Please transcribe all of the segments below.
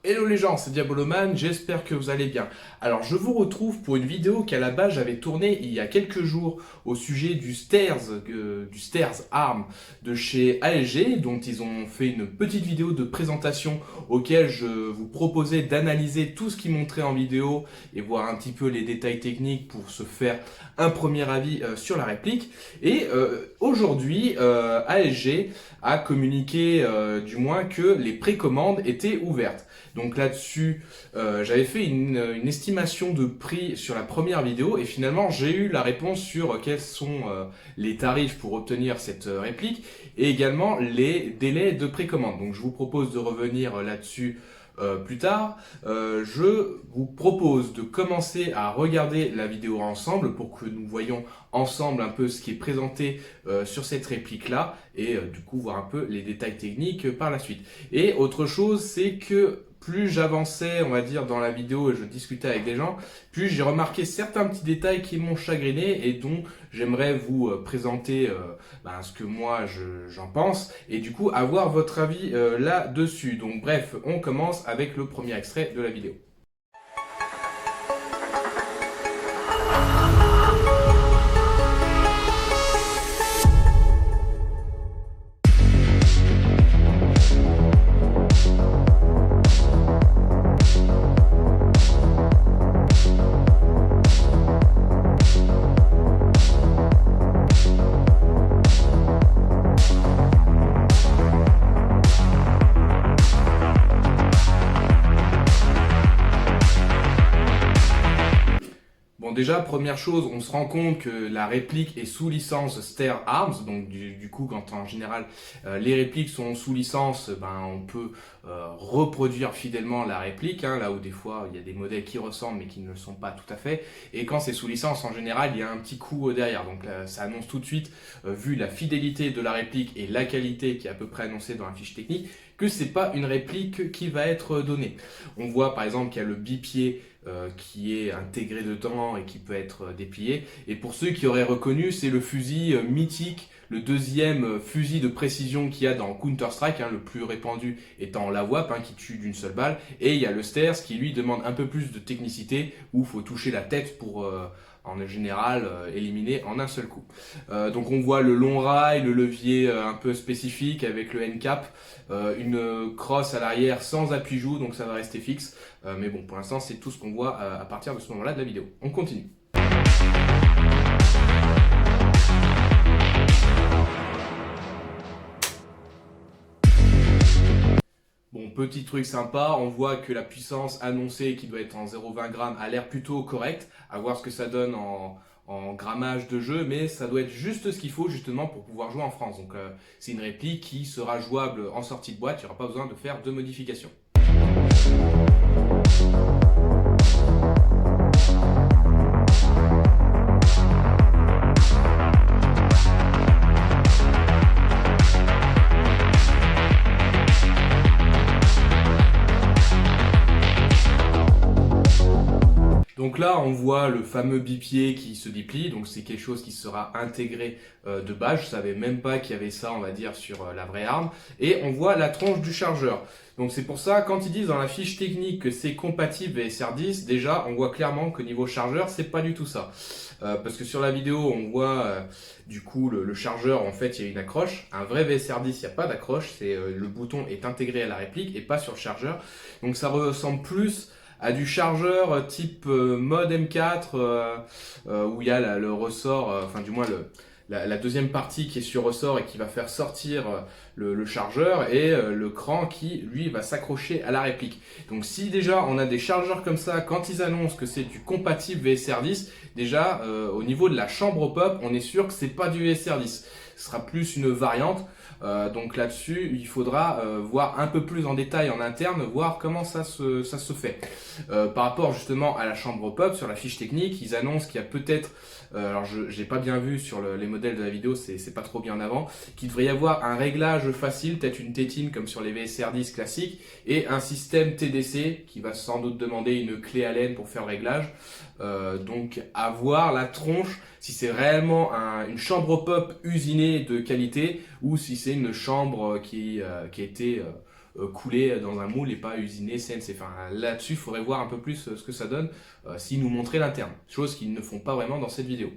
Hello les gens, c'est Diaboloman, j'espère que vous allez bien. Alors je vous retrouve pour une vidéo qu'à la base j'avais tournée il y a quelques jours au sujet du Stairs Arm de chez ALG, dont ils ont fait une petite vidéo de présentation auquel je vous proposais d'analyser tout ce qu'ils montraient en vidéo et voir un petit peu les détails techniques pour se faire un premier avis sur la réplique. Et aujourd'hui, ALG a communiqué du moins que les précommandes étaient ouvertes. Donc là-dessus, j'avais fait une estimation de prix sur la première vidéo et finalement j'ai eu la réponse sur quels sont les tarifs pour obtenir cette réplique et également les délais de précommande. Donc je vous propose de revenir là-dessus plus tard. Je vous propose de commencer à regarder la vidéo ensemble pour que nous voyons ensemble un peu ce qui est présenté sur cette réplique-là et du coup voir un peu les détails techniques par la suite. Et autre chose, c'est que plus j'avançais, on va dire, dans la vidéo et je discutais avec des gens, plus j'ai remarqué certains petits détails qui m'ont chagriné et dont j'aimerais vous présenter ce que moi j'en pense et du coup avoir votre avis là-dessus. Donc bref, on commence avec le premier extrait de la vidéo. Bon déjà, première chose, on se rend compte que la réplique est sous licence Stair Arms, donc du coup quand en général les répliques sont sous licence, on peut reproduire fidèlement la réplique, hein, là où des fois il y a des modèles qui ressemblent mais qui ne le sont pas tout à fait, et quand c'est sous licence en général il y a un petit coup derrière, donc ça annonce tout de suite, vu la fidélité de la réplique et la qualité qui est à peu près annoncée dans la fiche technique, que c'est pas une réplique qui va être donnée. On voit par exemple qu'il y a le bipied qui est intégré dedans et qui peut être déplié. Et pour ceux qui auraient reconnu, c'est le fusil mythique, le deuxième fusil de précision qu'il y a dans Counter-Strike, le plus répandu étant la WAP, qui tue d'une seule balle. Et il y a le Stairs qui lui demande un peu plus de technicité, où il faut toucher la tête pour en général éliminer en un seul coup. Donc on voit le long rail, le levier un peu spécifique avec le N-cap, une crosse à l'arrière sans appui-joue, donc ça va rester fixe. Mais bon, pour l'instant, c'est tout ce qu'on voit à partir de ce moment-là de la vidéo. On continue. Bon, petit truc sympa, on voit que la puissance annoncée qui doit être en 0,20 grammes a l'air plutôt correcte. À voir ce que ça donne en grammage de jeu, mais ça doit être juste ce qu'il faut justement pour pouvoir jouer en France. Donc c'est une réplique qui sera jouable en sortie de boîte, il n'y aura pas besoin de faire de modifications. Donc là, on voit le fameux bipied qui se déplie, donc c'est quelque chose qui sera intégré de base. Je savais même pas qu'il y avait ça, on va dire, sur la vraie arme. Et on voit la tronche du chargeur. Donc c'est pour ça, quand ils disent dans la fiche technique que c'est compatible VSR10, déjà, on voit clairement que niveau chargeur, c'est pas du tout ça. Parce que sur la vidéo, on voit du coup le chargeur, en fait, il y a une accroche. Un vrai VSR10, il n'y a pas d'accroche, le bouton est intégré à la réplique et pas sur le chargeur. Donc ça ressemble plus à du chargeur type mode M4 où il y a le ressort, enfin du moins la deuxième partie qui est sur ressort et qui va faire sortir le chargeur et le cran qui lui va s'accrocher à la réplique. Donc si déjà on a des chargeurs comme ça, quand ils annoncent que c'est du compatible VSR10, déjà au niveau de la chambre pop, on est sûr que c'est pas du VSR10. Ce sera plus une variante. Donc là-dessus, il faudra voir un peu plus en détail en interne, voir comment ça se fait. Par rapport justement à la chambre pop, sur la fiche technique, ils annoncent qu'il y a peut-être, alors je n'ai pas bien vu sur les modèles de la vidéo, c'est pas trop bien en avant, qu'il devrait y avoir un réglage facile, peut-être une tétine comme sur les VSR10 classiques, et un système TDC qui va sans doute demander une clé Allen pour faire le réglage. Donc à voir la tronche, si c'est réellement une chambre pop usinée de qualité ou si c'est une chambre qui a été coulé dans un moule et pas usiné CNC. Enfin, là-dessus, il faudrait voir un peu plus ce que ça donne s'ils nous montraient l'interne, chose qu'ils ne font pas vraiment dans cette vidéo.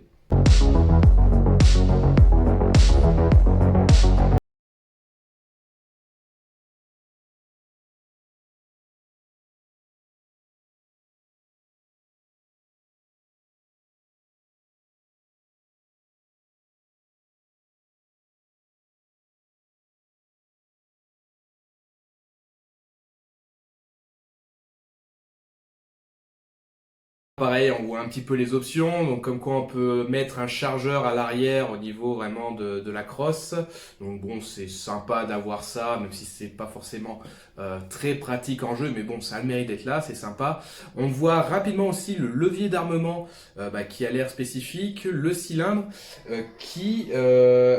Pareil, on voit un petit peu les options, donc comme quoi on peut mettre un chargeur à l'arrière au niveau vraiment de la crosse. Donc bon, c'est sympa d'avoir ça, même si c'est pas forcément très pratique en jeu, mais bon, ça a le mérite d'être là, c'est sympa. On voit rapidement aussi le levier d'armement qui a l'air spécifique, le cylindre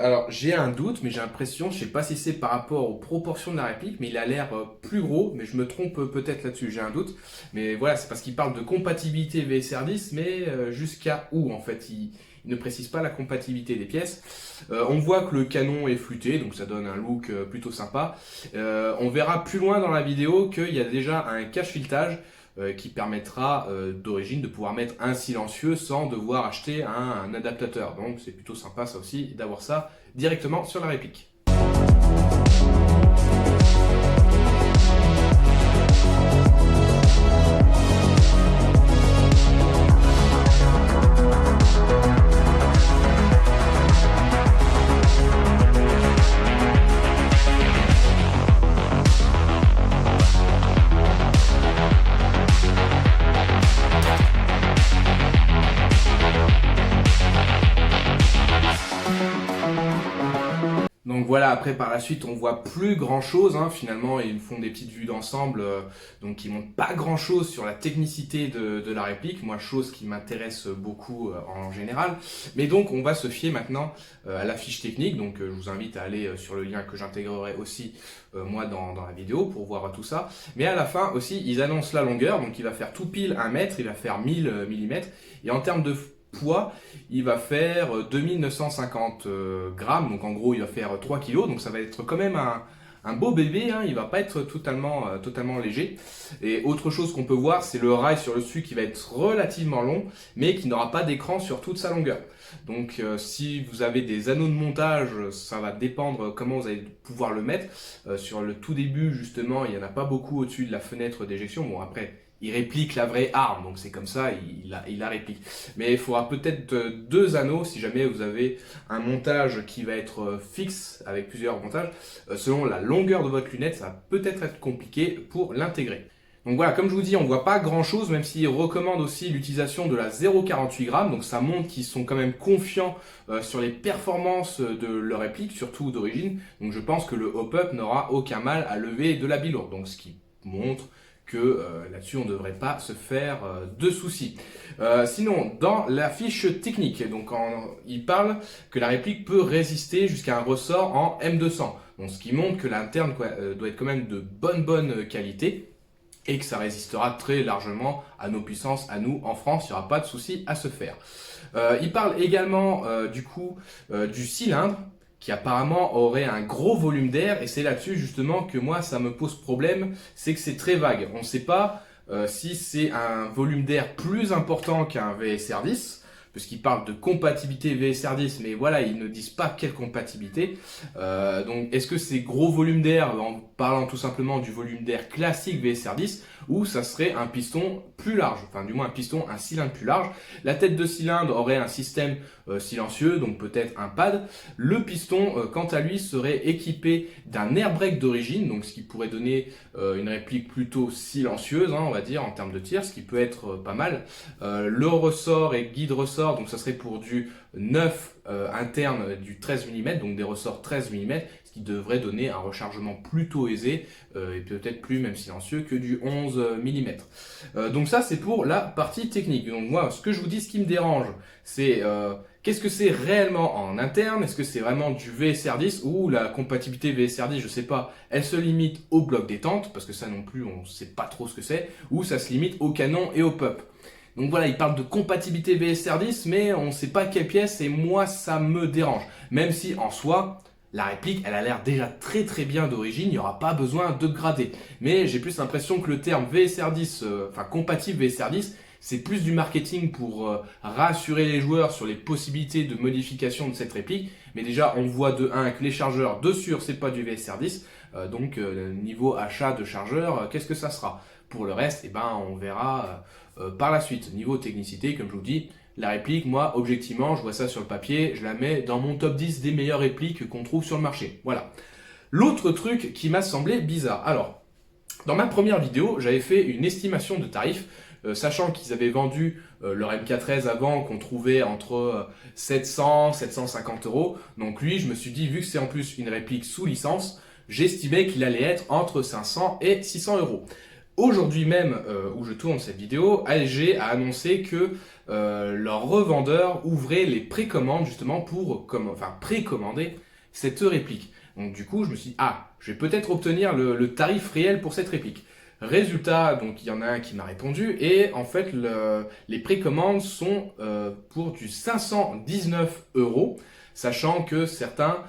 alors j'ai un doute, mais j'ai l'impression, je sais pas si c'est par rapport aux proportions de la réplique, mais il a l'air plus gros, mais je me trompe peut-être là-dessus, j'ai un doute. Mais voilà, c'est parce qu'il parle de compatibilité VSR10, mais jusqu'à où en fait il ne précise pas la compatibilité des pièces. On voit que le canon est flûté, donc ça donne un look plutôt sympa. On verra plus loin dans la vidéo qu'il y a déjà un cache-filetage qui permettra d'origine de pouvoir mettre un silencieux sans devoir acheter un adaptateur. Donc c'est plutôt sympa ça aussi d'avoir ça directement sur la réplique. Donc voilà, après par la suite on voit plus grand chose, finalement ils font des petites vues d'ensemble, donc ils montrent pas grand chose sur la technicité de la réplique, moi chose qui m'intéresse beaucoup en général. Mais donc on va se fier maintenant à la fiche technique, donc je vous invite à aller sur le lien que j'intégrerai aussi moi dans la vidéo pour voir tout ça. Mais à la fin aussi ils annoncent la longueur, donc il va faire tout pile 1 mètre, il va faire 1000 mm, et en termes de poids, il va faire 2950 grammes, donc en gros il va faire 3 kilos, donc ça va être quand même un beau bébé, il va pas être totalement léger. Et autre chose qu'on peut voir, c'est le rail sur le dessus qui va être relativement long, mais qui n'aura pas d'écran sur toute sa longueur. Donc si vous avez des anneaux de montage, ça va dépendre comment vous allez pouvoir le mettre. Sur le tout début, justement, il n'y en a pas beaucoup au-dessus de la fenêtre d'éjection. Bon, après, il réplique la vraie arme, donc c'est comme ça, il la réplique. Mais il faudra peut-être 2 anneaux si jamais vous avez un montage qui va être fixe avec plusieurs montages. Selon la longueur de votre lunette, ça va peut-être être compliqué pour l'intégrer. Donc voilà, comme je vous dis, on voit pas grand chose, même s'ils recommandent aussi l'utilisation de la 0,48 grammes. Donc ça montre qu'ils sont quand même confiants sur les performances de leur réplique, surtout d'origine. Donc je pense que le hop-up n'aura aucun mal à lever de la bille lourde. Donc ce qui montre que là-dessus on ne devrait pas se faire de soucis. Sinon, dans la fiche technique, donc il parle que la réplique peut résister jusqu'à un ressort en M200. Donc ce qui montre que l'interne doit être quand même de bonne qualité et que ça résistera très largement à nos puissances, à nous en France, il n'y aura pas de souci à se faire. Il parle également du cylindre, qui apparemment aurait un gros volume d'air, et c'est là-dessus justement que moi ça me pose problème, c'est que c'est très vague. On ne sait pas si c'est un volume d'air plus important qu'un VSR10, puisqu'ils parlent de compatibilité VSR10, mais voilà, ils ne disent pas quelle compatibilité. Donc est-ce que c'est gros volume d'air en parlant tout simplement du volume d'air classique VSR10, ou ça serait un piston plus large, enfin du moins un cylindre plus large. La tête de cylindre aurait un système silencieux, donc peut-être un pad. Le piston, quant à lui, serait équipé d'un air brake d'origine, donc ce qui pourrait donner une réplique plutôt silencieuse, on va dire, en termes de tir, ce qui peut être pas mal. Le ressort et guide ressort, donc ça serait pour du 9 interne du 13 mm, donc des ressorts 13 mm, ce qui devrait donner un rechargement plutôt aisé et peut-être plus même silencieux que du 11 mm. Donc ça c'est pour la partie technique. Donc moi ce que je vous dis, ce qui me dérange, c'est qu'est-ce que c'est réellement en interne? Est-ce que c'est vraiment du VSR10 ou la compatibilité VSR10, je sais pas, elle se limite au bloc détente, parce que ça non plus on sait pas trop ce que c'est, ou ça se limite au canon et au pop. Donc voilà, il parle de compatibilité VSR10, mais on ne sait pas quelle pièce, et moi ça me dérange. Même si en soi, la réplique, elle a l'air déjà très très bien d'origine, il n'y aura pas besoin de grader. Mais j'ai plus l'impression que le terme VSR10, enfin compatible VSR10, c'est plus du marketing pour rassurer les joueurs sur les possibilités de modification de cette réplique. Mais déjà, on voit de 1 que les chargeurs, de sûr, c'est pas du VSR10. Donc, niveau achat de chargeurs, qu'est-ce que ça sera? Pour le reste, eh ben, on verra par la suite. Niveau technicité, comme je vous dis, la réplique, moi, objectivement, je vois ça sur le papier, je la mets dans mon top 10 des meilleures répliques qu'on trouve sur le marché. Voilà. L'autre truc qui m'a semblé bizarre. Alors, dans ma première vidéo, j'avais fait une estimation de tarifs, sachant qu'ils avaient vendu leur MK13 avant, qu'on trouvait entre 700 750 euros. Donc lui, je me suis dit, vu que c'est en plus une réplique sous licence, j'estimais qu'il allait être entre 500 et 600 euros. Aujourd'hui même, où je tourne cette vidéo, ASG a annoncé que leur revendeur ouvrait les précommandes justement pour précommander cette réplique. Donc du coup, je me suis dit, ah, je vais peut-être obtenir le tarif réel pour cette réplique. Résultat, donc il y en a un qui m'a répondu et en fait les précommandes sont pour du 519 euros, sachant que certains,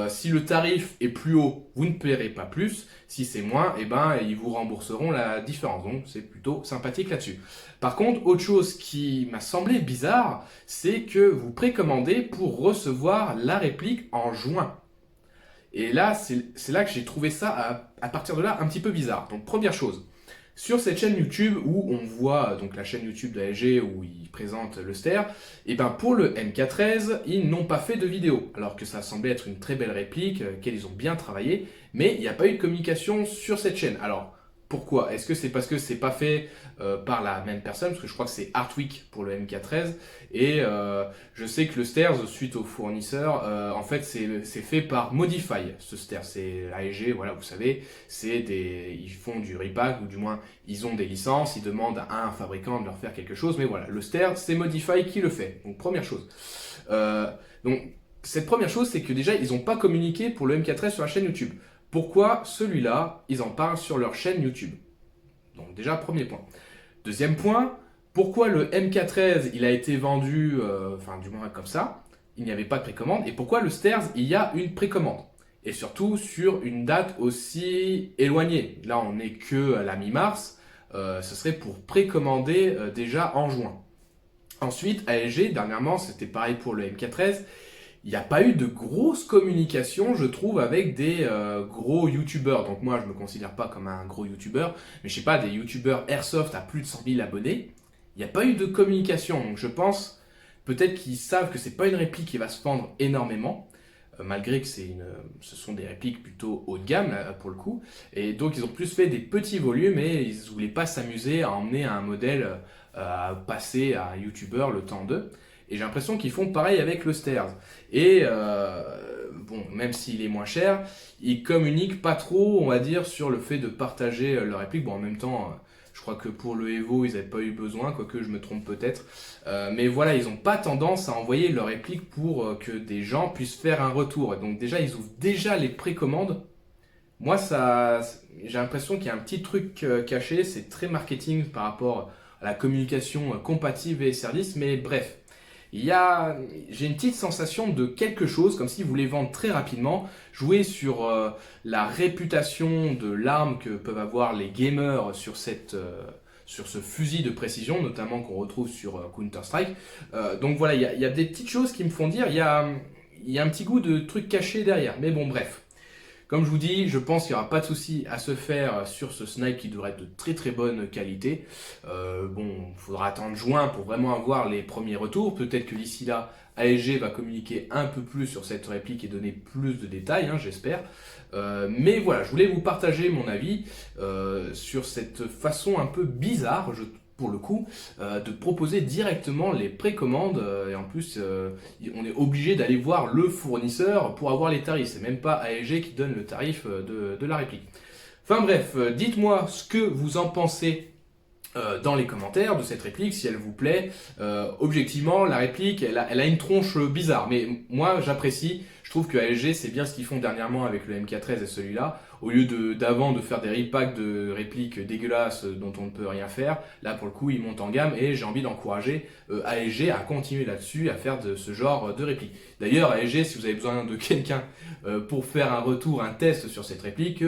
si le tarif est plus haut, vous ne paierez pas plus. Si c'est moins, eh ben ils vous rembourseront la différence. Donc c'est plutôt sympathique là-dessus. Par contre, autre chose qui m'a semblé bizarre, c'est que vous précommandez pour recevoir la réplique en juin. Et là, c'est là que j'ai trouvé ça, à partir de là, un petit peu bizarre. Donc, première chose, sur cette chaîne YouTube où on voit donc la chaîne YouTube de ASG où ils présentent le Ster, et ben pour le MK13, ils n'ont pas fait de vidéo, alors que ça semblait être une très belle réplique, laquelle ils ont bien travaillé, mais il n'y a pas eu de communication sur cette chaîne. Alors, pourquoi? Est-ce que c'est parce que c'est pas fait par la même personne? Parce que je crois que c'est Artweek pour le MK13 et je sais que le Stairs, suite au fournisseur, en fait c'est fait par Modify. Ce Stairs, c'est AEG, voilà, vous savez, ils font du repack ou du moins ils ont des licences, ils demandent à un fabricant de leur faire quelque chose, mais voilà, le Stairs c'est Modify qui le fait. Donc première chose. Donc cette première chose, c'est que déjà ils n'ont pas communiqué pour le MK13 sur la chaîne YouTube. Pourquoi celui-là, ils en parlent sur leur chaîne YouTube? Donc déjà, premier point. Deuxième point, pourquoi le MK13, il a été vendu, du moins comme ça, il n'y avait pas de précommande, et pourquoi le Stairs, il y a une précommande? Et surtout sur une date aussi éloignée. Là, on n'est que à la mi-mars, ce serait pour précommander déjà en juin. Ensuite, ASG, dernièrement, c'était pareil pour le MK13, il n'y a pas eu de grosse communication, je trouve, avec des gros youtubeurs. Donc moi, je me considère pas comme un gros youtubeur, mais je sais pas, des youtubeurs airsoft à plus de 100 000 abonnés. Il n'y a pas eu de communication. Donc je pense peut-être qu'ils savent que c'est pas une réplique qui va se vendre énormément, malgré que ce sont des répliques plutôt haut de gamme là, pour le coup. Et donc ils ont plus fait des petits volumes et ils ne voulaient pas s'amuser à emmener un modèle à passer à un youtubeur le temps d'eux. Et j'ai l'impression qu'ils font pareil avec le Stairs. Et même s'il est moins cher, ils communiquent pas trop, on va dire, sur le fait de partager leur réplique. Bon, en même temps, je crois que pour le Evo, ils n'avaient pas eu besoin, quoique je me trompe peut-être. Mais voilà, ils n'ont pas tendance à envoyer leur réplique pour que des gens puissent faire un retour. Et donc déjà, ils ouvrent déjà les précommandes. Moi, j'ai l'impression qu'il y a un petit truc caché. C'est très marketing par rapport à la communication compatible et service. Mais bref. J'ai une petite sensation de quelque chose, comme s'ils voulaient vendre très rapidement, jouer sur la réputation de l'arme que peuvent avoir les gamers sur ce fusil de précision, notamment qu'on retrouve sur Counter-Strike. Donc voilà, il y a des petites choses qui me font dire, il y a un petit goût de truc caché derrière. Mais bon, bref. Comme je vous dis, je pense qu'il n'y aura pas de souci à se faire sur ce snipe qui devrait être de très très bonne qualité. Il faudra attendre juin pour vraiment avoir les premiers retours. Peut-être que d'ici là, ASG va communiquer un peu plus sur cette réplique et donner plus de détails, j'espère. Mais voilà, je voulais vous partager mon avis sur cette façon un peu bizarre, pour le coup, de proposer directement les précommandes et en plus on est obligé d'aller voir le fournisseur pour avoir les tarifs, c'est même pas AEG qui donne le tarif de la réplique. Enfin bref, dites-moi ce que vous en pensez dans les commentaires de cette réplique, si elle vous plaît. Objectivement, la réplique, elle a une tronche bizarre, mais moi j'apprécie. Je trouve que ASG, c'est bien ce qu'ils font dernièrement avec le MK13 et celui-là. Au lieu d'avant de faire des repacks de répliques dégueulasses dont on ne peut rien faire, là pour le coup ils montent en gamme et j'ai envie d'encourager ASG à continuer là-dessus, à faire de ce genre de répliques. D'ailleurs ASG, si vous avez besoin de quelqu'un pour faire un retour, un test sur cette réplique,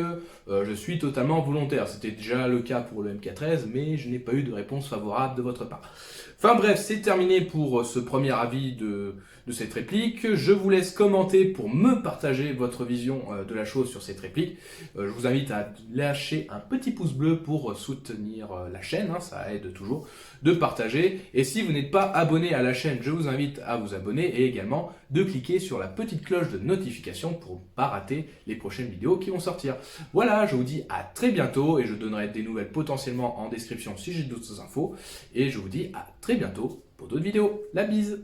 je suis totalement volontaire. C'était déjà le cas pour le MK13, mais je n'ai pas eu de réponse favorable de votre part. Enfin bref, c'est terminé pour ce premier avis de cette réplique. Je vous laisse commenter pour me partager votre vision de la chose sur cette réplique. Je vous invite à lâcher un petit pouce bleu pour soutenir la chaîne, hein, ça aide toujours, de partager. Et si vous n'êtes pas abonné à la chaîne, je vous invite à vous abonner et également de cliquer sur la petite cloche de notification pour ne pas rater les prochaines vidéos qui vont sortir. Voilà, je vous dis à très bientôt et je donnerai des nouvelles potentiellement en description si j'ai d'autres infos. Et je vous dis à très bientôt pour d'autres vidéos. La bise!